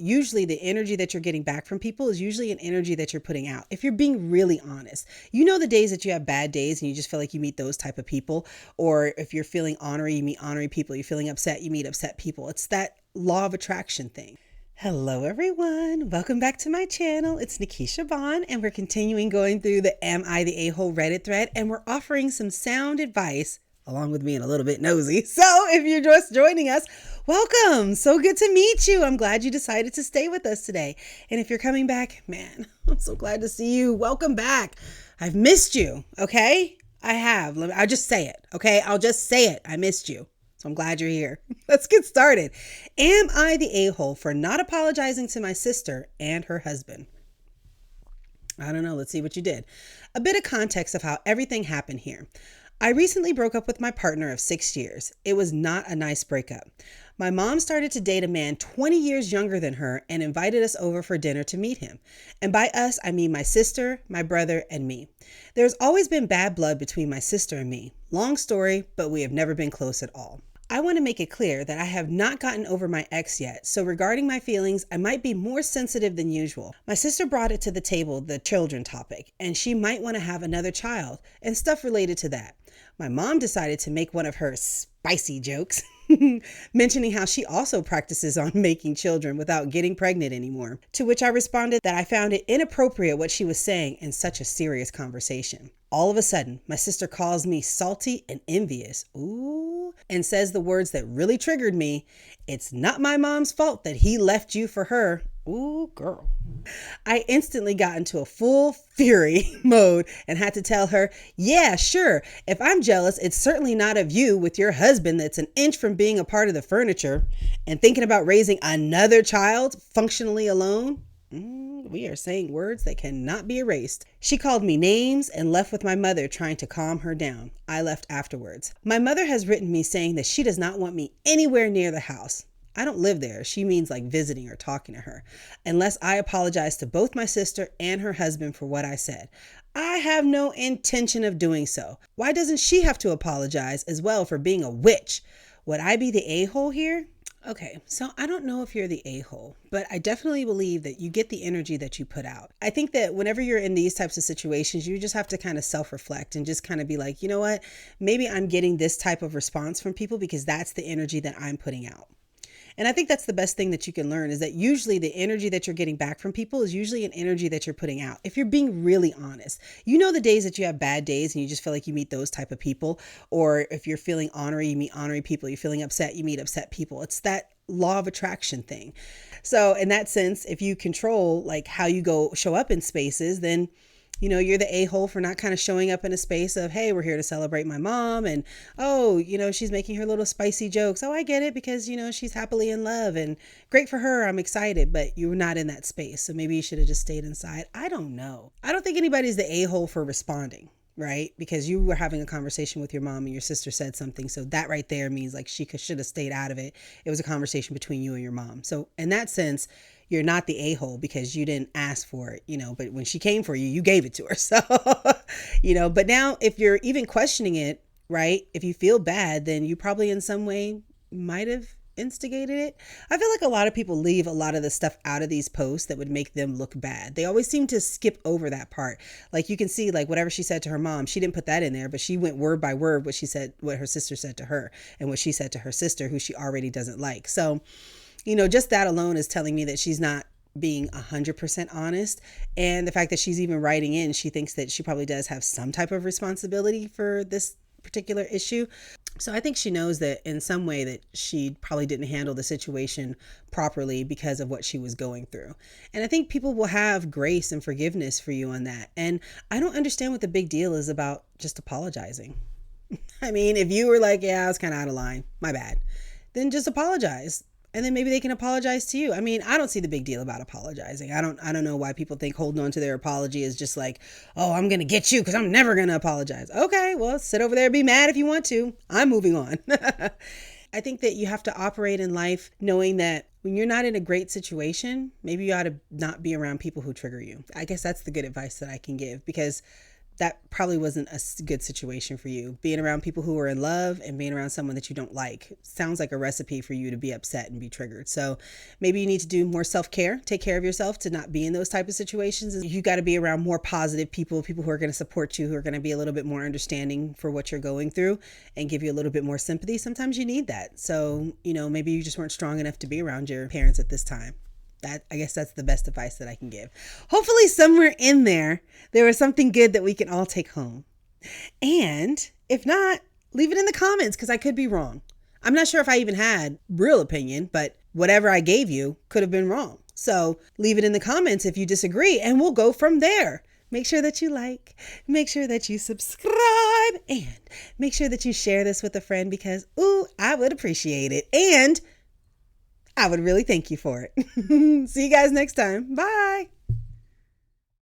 Usually the energy that you're getting back from people is usually an energy that you're putting out. If you're being really honest, you know, the days that you have bad days and you just feel like you meet those type of people, or if you're feeling ornery, you meet ornery people. You're feeling upset, you meet upset people. It's that law of attraction thing. Hello everyone, welcome back to my channel. It's Nikisha Bond, and we're continuing going through the Am I the A-hole Reddit thread, and we're offering some sound advice along with being a little bit nosy. So if you're just joining us, welcome. So good to meet you. I'm glad you decided to stay with us today. And if you're coming back, man, I'm so glad to see you. Welcome back. I've missed you. Okay. I have. I'll just say it. Okay. I'll just say it. I missed you. So I'm glad you're here. Let's get started. Am I the a-hole for not apologizing to my sister and her husband? I don't know. Let's see what you did. A bit of context of how everything happened here. I recently broke up with my partner of 6 years. It was not a nice breakup. My mom started to date a man 20 years younger than her and invited us over for dinner to meet him. And by us, I mean my sister, my brother, and me. There's always been bad blood between my sister and me. Long story, but we have never been close at all. I want to make it clear that I have not gotten over my ex yet, so regarding my feelings, I might be more sensitive than usual. My sister brought it to the table, the children topic, and she might want to have another child and stuff related to that. My mom decided to make one of her spicy jokes, mentioning how she also practices on making children without getting pregnant anymore. To which I responded that I found it inappropriate what she was saying in such a serious conversation. All of a sudden, my sister calls me salty and envious. Ooh, and says the words that really triggered me. It's not my mom's fault that he left you for her. Ooh, girl. I instantly got into a full fury mode and had to tell her, yeah, sure. If I'm jealous, it's certainly not of you with your husband that's an inch from being a part of the furniture and thinking about raising another child functionally alone. We are saying words that cannot be erased. She called me names and left with my mother trying to calm her down. I left afterwards. My mother has written me saying that she does not want me anywhere near the house. I don't live there. She means like visiting or talking to her, unless I apologize to both my sister and her husband for what I said. I have no intention of doing so. Why doesn't she have to apologize as well for being a witch? Would I be the a-hole here? Okay, so I don't know if you're the a-hole, but I definitely believe that you get the energy that you put out. I think that whenever you're in these types of situations, you just have to kind of self-reflect and just kind of be like, you know what, maybe I'm getting this type of response from people because that's the energy that I'm putting out. And I think that's the best thing that you can learn is that usually the energy that you're getting back from people is usually an energy that you're putting out. If you're being really honest, you know, the days that you have bad days and you just feel like you meet those type of people, or if you're feeling ornery, you meet ornery people. You're feeling upset, you meet upset people. It's that law of attraction thing. So in that sense, if you control like how you show up in spaces, then you know, you're the a-hole for not kind of showing up in a space of, hey, we're here to celebrate my mom. And, oh, you know, she's making her little spicy jokes. Oh, I get it because, you know, she's happily in love and great for her. I'm excited. But you're not in that space. So maybe you should have just stayed inside. I don't know. I don't think anybody's the a-hole for responding, right? Because you were having a conversation with your mom and your sister said something. So that right there means like she should have stayed out of it. It was a conversation between you and your mom. So in that sense, you're not the a-hole because you didn't ask for it, you know, but when she came for you, you gave it to her. So, you know, but now if you're even questioning it, right, if you feel bad, then you probably in some way might have instigated it. I feel like a lot of people leave a lot of the stuff out of these posts that would make them look bad. They always seem to skip over that part. Like you can see like whatever she said to her mom, she didn't put that in there, but she went word by word what she said, what her sister said to her and what she said to her sister, who she already doesn't like. So, you know, just that alone is telling me that she's not being 100% honest. And the fact that she's even writing in, she thinks that she probably does have some type of responsibility for this particular issue. So I think she knows that in some way that she probably didn't handle the situation properly because of what she was going through. And I think people will have grace and forgiveness for you on that. And I don't understand what the big deal is about just apologizing. I mean, if you were like, yeah, I was kind of out of line, my bad, then just apologize. And then maybe they can apologize to you. I mean, I don't see the big deal about apologizing. I don't know why people think holding on to their apology is just like, oh, I'm going to get you because I'm never going to apologize. Okay, well, sit over there and be mad if you want to. I'm moving on. I think that you have to operate in life knowing that when you're not in a great situation, maybe you ought to not be around people who trigger you. I guess that's the good advice that I can give because that probably wasn't a good situation for you. Being around people who are in love and being around someone that you don't like sounds like a recipe for you to be upset and be triggered. So maybe you need to do more self-care, take care of yourself to not be in those type of situations. You got to be around more positive people, people who are going to support you, who are going to be a little bit more understanding for what you're going through and give you a little bit more sympathy. Sometimes you need that. So, maybe you just weren't strong enough to be around your parents at this time. I guess that's the best advice that I can give. Hopefully somewhere in there was something good that we can all take home. And if not, leave it in the comments because I could be wrong. I'm not sure if I even had real opinion, but whatever I gave you could have been wrong. So leave it in the comments if you disagree and we'll go from there. Make sure that you like, make sure that you subscribe, and make sure that you share this with a friend because, I would appreciate it. And I would really thank you for it. See you guys next time. Bye.